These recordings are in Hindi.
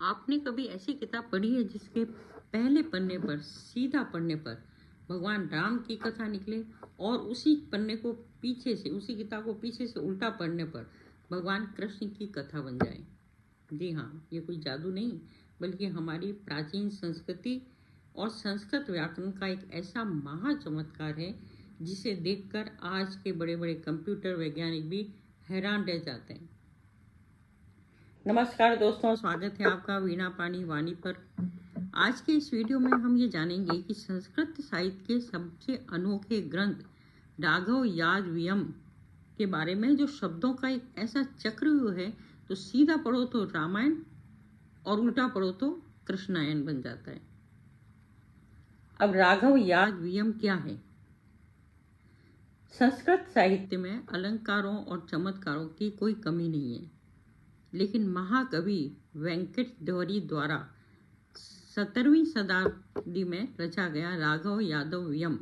आपने कभी ऐसी किताब पढ़ी है जिसके पहले पन्ने पर, सीधा पढ़ने पर भगवान राम की कथा निकले और उसी पन्ने को पीछे से, उसी किताब को पीछे से उल्टा पढ़ने पर भगवान कृष्ण की कथा बन जाए? जी हाँ, ये कोई जादू नहीं बल्कि हमारी प्राचीन संस्कृति और संस्कृत व्याकरण का एक ऐसा महा चमत्कार है जिसे देखकर आज के बड़े बड़े कंप्यूटर वैज्ञानिक भी हैरान रह जाते हैं। नमस्कार दोस्तों, स्वागत है आपका वीणा पानी वाणी पर। आज के इस वीडियो में हम ये जानेंगे कि संस्कृत साहित्य के सबसे अनोखे ग्रंथ राघव याजवियम के बारे में, जो शब्दों का एक ऐसा चक्रव्यूह है, तो सीधा पढ़ो तो रामायण और उल्टा पढ़ो तो कृष्णायन बन जाता है। अब राघव याजवियम क्या है? संस्कृत साहित्य में अलंकारों और चमत्कारों की कोई कमी नहीं है, लेकिन महाकवि वेंकट द्वरी द्वारा 17वीं शताब्दी में रचा गया राघव यादव्यम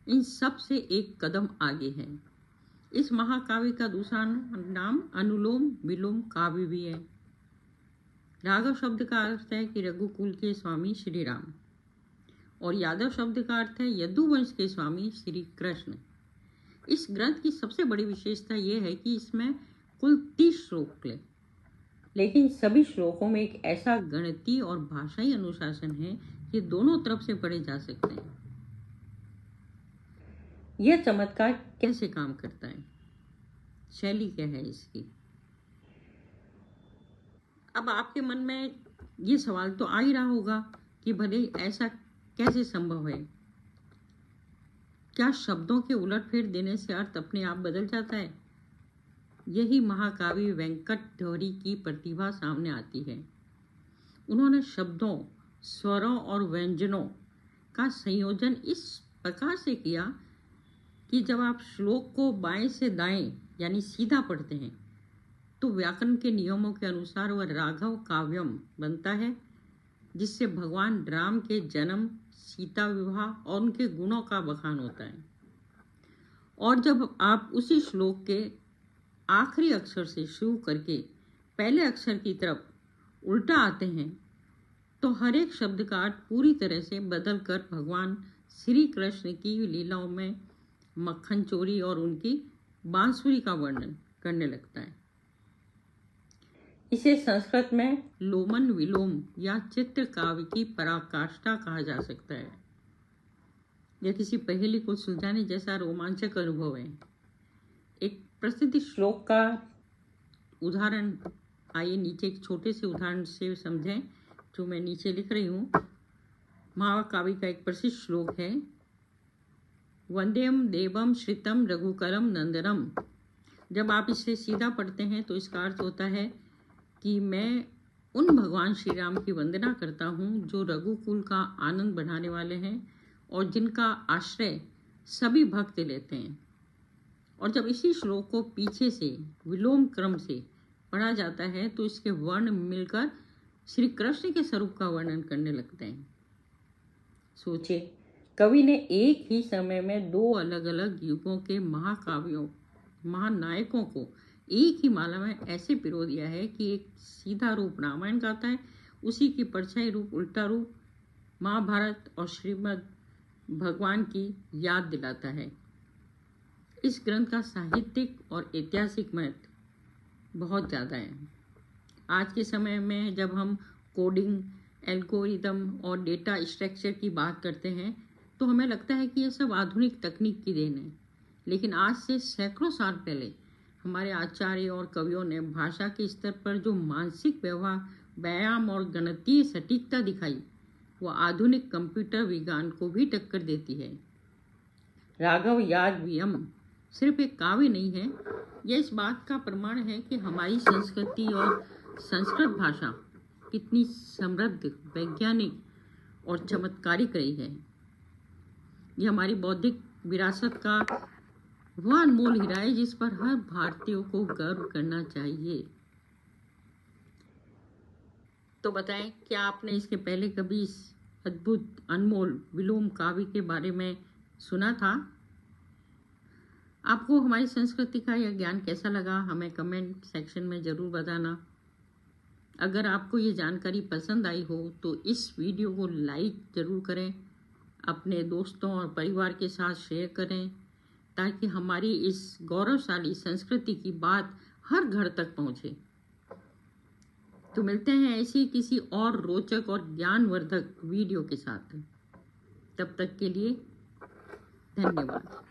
इन सब से एक कदम आगे है। इस महाकाव्य का दूसरा नाम अनुलोम विलोम काव्य भी है। राघव शब्द का अर्थ है कि रघुकुल के स्वामी श्री राम, और यादव शब्द का अर्थ है यदुवंश के स्वामी श्री कृष्ण। इस ग्रंथ की सबसे बड़ी विशेषता यह है कि इसमें कुल 30 श्लोक हैं, लेकिन सभी श्लोकों में एक ऐसा गणितीय और भाषाई अनुशासन है कि दोनों तरफ से पढ़े जा सकते हैं। यह चमत्कार कैसे काम करता है? शैली क्या है इसकी? अब आपके मन में ये सवाल तो आ ही रहा होगा कि भले ऐसा कैसे संभव है? क्या शब्दों के उलटफेर देने से अर्थ अपने आप बदल जाता है? यही महाकाव्य वेंकट द्वरी की प्रतिभा सामने आती है। उन्होंने शब्दों, स्वरों और व्यंजनों का संयोजन इस प्रकार से किया कि जब आप श्लोक को बाएं से दाएं यानी सीधा पढ़ते हैं तो व्याकरण के नियमों के अनुसार वह राघव काव्यम बनता है, जिससे भगवान राम के जन्म, सीता विवाह और उनके गुणों का बखान होता है। और जब आप उसी श्लोक के आखिरी अक्षर से शुरू करके पहले अक्षर की तरफ उल्टा आते हैं तो हर एक शब्द का अर्थ पूरी तरह से बदल कर भगवान श्री कृष्ण की लीलाओं में मक्खन चोरी और उनकी बांसुरी का वर्णन करने लगता है। इसे संस्कृत में लोमन विलोम या चित्र काव्य की पराकाष्ठा कहा जा सकता है। यह किसी पहेली को सुलझाने जैसा रोमांचक अनुभव है। एक प्रसिद्ध श्लोक का उदाहरण आइए नीचे एक छोटे से उदाहरण से समझें, जो मैं नीचे लिख रही हूँ। महाकाव्य का एक प्रसिद्ध श्लोक है, वंदेम देवम श्रितम रघुकरम नंदनम। जब आप इसे सीधा पढ़ते हैं तो इसका अर्थ होता है कि मैं उन भगवान श्री राम की वंदना करता हूँ जो रघुकुल का आनंद बढ़ाने वाले हैं और जिनका आश्रय सभी भक्त लेते हैं। और जब इसी श्लोक को पीछे से विलोम क्रम से पढ़ा जाता है तो इसके वर्ण मिलकर श्री कृष्ण के स्वरूप का वर्णन करने लगते हैं। सोचिए, कवि ने एक ही समय में दो अलग अलग युगों के महाकाव्यों, महानायकों को एक ही माला में ऐसे पिरो दिया है कि एक सीधा रूप रामायण गाता है, उसी की परछाई रूप, उल्टा रूप महाभारत और श्रीमद् भगवान की याद दिलाता है। इस ग्रंथ का साहित्यिक और ऐतिहासिक महत्व बहुत ज़्यादा है। आज के समय में जब हम कोडिंग, एल्गोरिदम और डेटा स्ट्रक्चर की बात करते हैं तो हमें लगता है कि यह सब आधुनिक तकनीक की देन है, लेकिन आज से सैकड़ों साल पहले हमारे आचार्य और कवियों ने भाषा के स्तर पर जो मानसिक व्यायाम और गणितीय सटीकता दिखाई, वो आधुनिक कंप्यूटर विज्ञान को भी टक्कर देती है। राघव याजवियम सिर्फ एक काव्य नहीं है, यह इस बात का प्रमाण है कि हमारी संस्कृति और संस्कृत भाषा कितनी समृद्ध, वैज्ञानिक और चमत्कारिक रही है। यह हमारी बौद्धिक विरासत का वह अनमोल हीरा है जिस पर हर भारतीय को गर्व करना चाहिए। तो बताएं, क्या आपने इसके पहले कभी इस अद्भुत अनमोल विलोम काव्य के बारे में सुना था? आपको हमारी संस्कृति का यह ज्ञान कैसा लगा? हमें कमेंट सेक्शन में ज़रूर बताना। अगर आपको ये जानकारी पसंद आई हो तो इस वीडियो को लाइक ज़रूर करें, अपने दोस्तों और परिवार के साथ शेयर करें, ताकि हमारी इस गौरवशाली संस्कृति की बात हर घर तक पहुंचे। तो मिलते हैं ऐसी किसी और रोचक और ज्ञानवर्धक वीडियो के साथ। तब तक के लिए धन्यवाद।